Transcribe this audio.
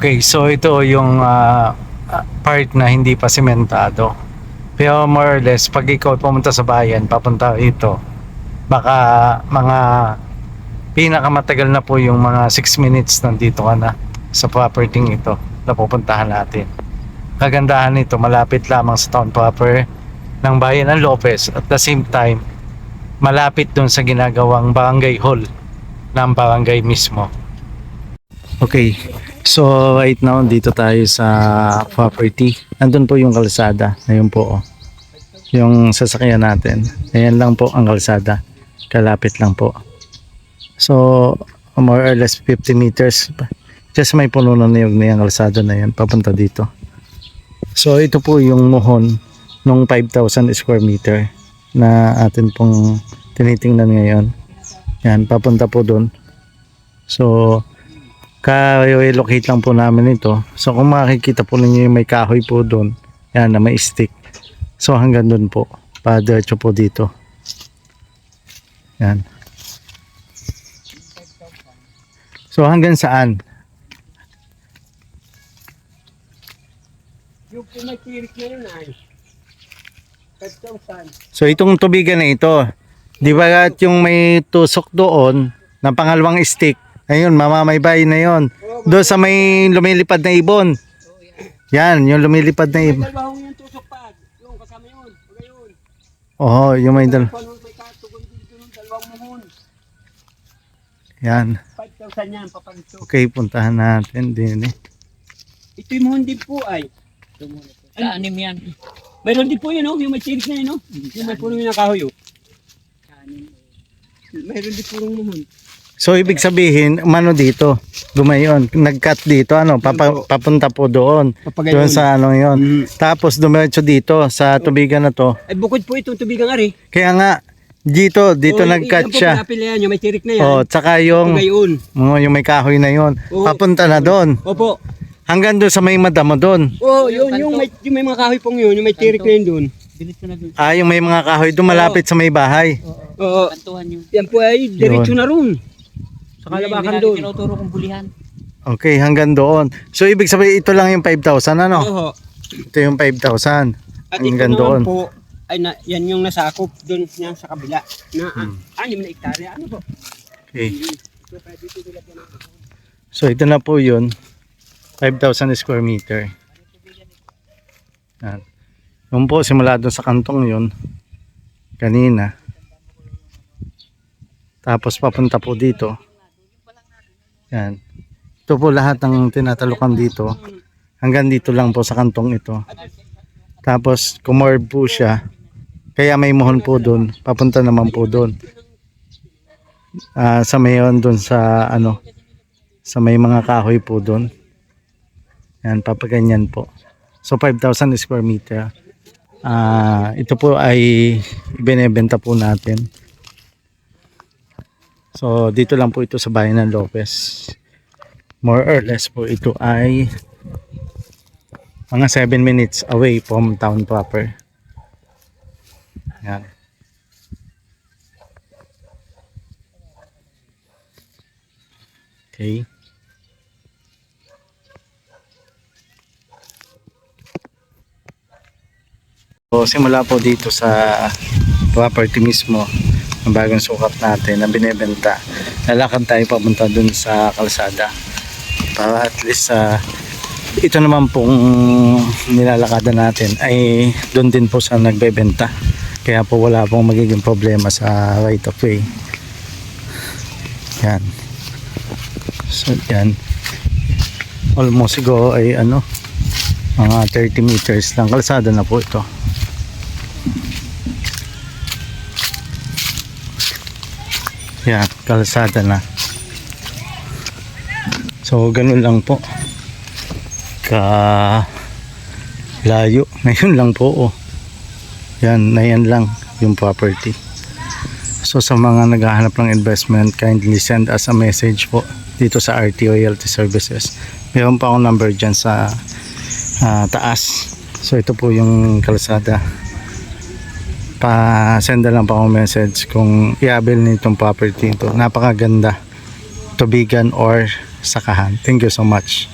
Okay, so ito yung part na hindi pa sementado. Pero more or less, pag ikaw pumunta sa bayan, papunta ito, baka mga pinakamatagal na po yung mga 6 minutes nandito ka na sa property ito na pupuntahan natin. Kagandahan nito, malapit lamang sa town proper ng bayan ng Lopez, at the same time, malapit dun sa ginagawang barangay hall ng barangay mismo. Okay, so right now dito tayo sa property. Andun po yung kalsada. Ayun po, oh. Yung sasakyan natin. Ayan lang po ang kalsada. Kalapit lang po. So more or less 50 meters. Just may puno na niyog na yung kalsada na yan papunta dito. So ito po yung muhon nung 5,000 square meter na atin pong tinitingnan ngayon. Yan, papunta po doon. So ka-relocate lang po namin ito. So kung makikita po ninyo yung may kahoy po doon, yan na may stick. So hanggang doon po, pa-diretso po dito. Yan. So hanggang saan? Yung pumakirik na yun ay 5,000. So itong tubigan na ito, di ba at yung may tusok doon na pangalawang stick, ayun, mamamaybayin na yon. Doon sa may lumilipad na ibon. Yan, yung lumilipad na ibon. May dalawang yung tusok pa. Yung kasama yun. Huwag yun. Oo, yung may May katugon dito ng dalawang muhon. Yan. 5,000 yan, papagso. Okay, puntahan natin din eh. Ito yung muhon din po ay. Sa anim yan. Mayroon din po yun, oh, yung may chirik na yun, oh. Yung may puno yung nakahoy, oh. Mayroon din purong muhon. So ibig sabihin, mano dito, gumayon, nag-cut dito, ano, papunta po doon. Doon sa ano yon. Tapos dumiretso dito sa tubigan na to. Ay bukod po itong tubigang ari. Kaya nga dito nag-cut siya. Yan, yung may chirik na yan. Oh, tsaka yung Gayon. yung may kahoy na yon. Oo. Papunta na doon. Opo. Hanggang doon sa may madamo doon. Oh, yung may mga kahoy pong yun, yung may tirik na yun doon. Ah, yung may mga kahoy doon malapit sa may bahay. Oo. Yan po ay diretso na ron. Sa kalabakan doon. Tinuturo kong bulihan. Okay, hanggang doon. So ibig sabihin ito lang yung 5,000 ano? Oo. Ito yung 5,000. At ito Hanggang doon. naman po, ay yan yung nasakop doon yan sa kabila. Na 6 na hektarya. Ano po? Okay. So ito na po yun. 5,000 square meter. Yan. Yun po, simula doon sa kantong yun. Kanina. Tapos papunta po dito. Yan. Ito po lahat ng tinatalukan dito. Hanggang dito lang po sa kantong ito. Tapos kumorb po siya. Kaya may muhon po doon. Papunta naman po doon. Sa mayon doon sa ano. Sa may mga kahoy po doon. Yan, papaganyan po. So 5,000 square meter. Ito po ay ibinebenta po natin. So dito lang po ito sa bayan ng Lopez. More or less po ito ay mga 7 minutes away from town proper. Yan. Okay. So simula po dito sa property mismo ang bagong sukat natin na binebenta, lalakad tayo papunta dun sa kalsada para at least ito naman pong nilalakadan natin ay dun din po sa nagbebenta, kaya po wala pong magiging problema sa right of way. Yan. So yan, almost siguro ay ano, mga 30 meters lang kalsada na po ito. Yan, kalsada na. So ganun lang po ka layo. Ngayon lang po, oh. Yan, na yan lang yung property. So sa mga naghahanap ng investment, kindly send us a message po dito sa RT Realty Services. Meron pa akong number dyan sa taas. So ito po yung kalsada. Pa-send lang pa akong message kung i-avail nitong property ito. Napakaganda. Tubigan or sakahan. Thank you so much.